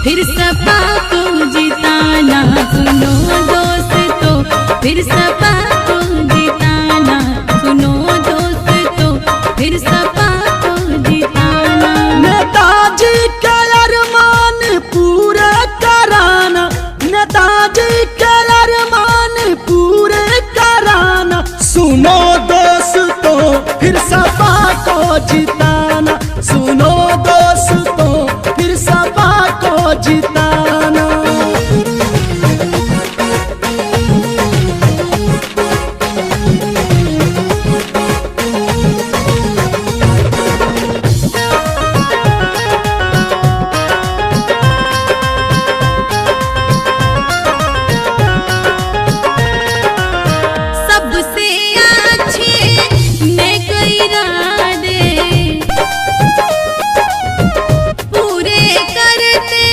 फिर सपा को जिताना, सुनो दोस्तों फिर सपा को जिताना, सुनो दोस्तों फिर सपा को जिताना। नेताजी के अरमान पूरे कराना, नेताजी के अरमान पूरे कराना, सुनो दोस्तों फिर सपा को जिताना, सुनो दोस्तों फिर सपा को जिताना। सबसे अच्छे नेक इरादे पूरे करते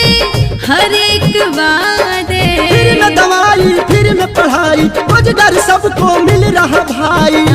हर एक वादे। फिर में दवाई फिर में पढ़ाई, रोजगार सबको मिल रहा भाई।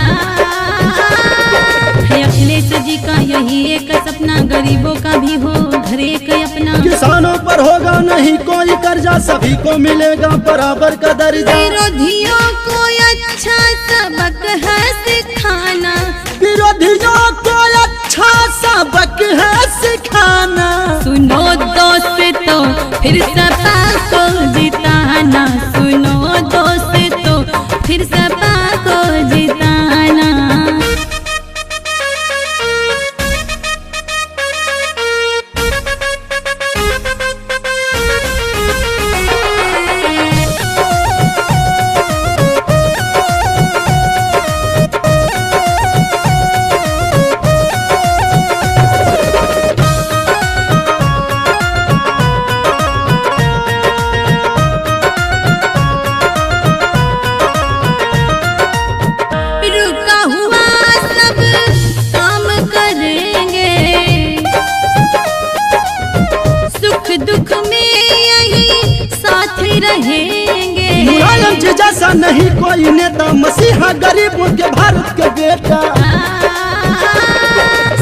अखिलेश जी का यही एक सपना, गरीबों का भी हो घर एक अपना। किसानों पर होगा नहीं कोई कर्जा, सभी को मिलेगा बराबर का दर्जा। विरोधियों को अच्छा सबक है सिखाना, विरोधियों को अच्छा सबक है सिखाना। सुनो दोस्तों फिर सपा को जिताना, सुनो दोस्तों फिर सपा को जिताना। रुका हुआ सब काम करेंगे, सुख दुख में यही साथ रहेंगे। मुलायम जी जैसा नहीं कोई नेता, मसीहा गरीबों के भारत के बेटा।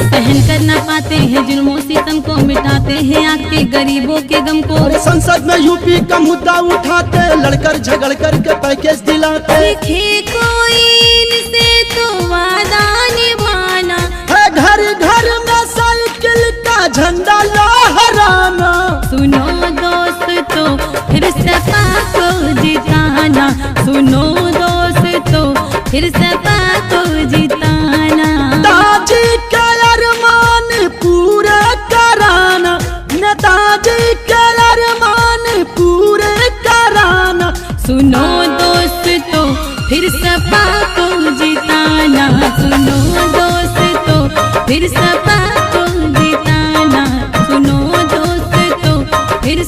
सहन करना पाते हैं जुल्मों सितम को, मिटाते हैं आके गरीबों के गम को। और संसद में यूपी का मुद्दा उठाते, लड़कर झगड़ करके पैकेज दिलाते। सीखे कोई इनसे तो वादा निभाना, है घर घर में साइकिल का झंडा लहराना। सुनो दोस्तों फिर सपा को जिताना, सुनो दोस्तों फिर सपा को जिताना। नेताजी के अरमान पूरे कराना, नेताजी के अरमान पूरे कराना। सुनो दोस्तों फिर सपा को जिताना, सुनो दोस्तों फिर सपा को जिताना, सुनो दोस्तों फिर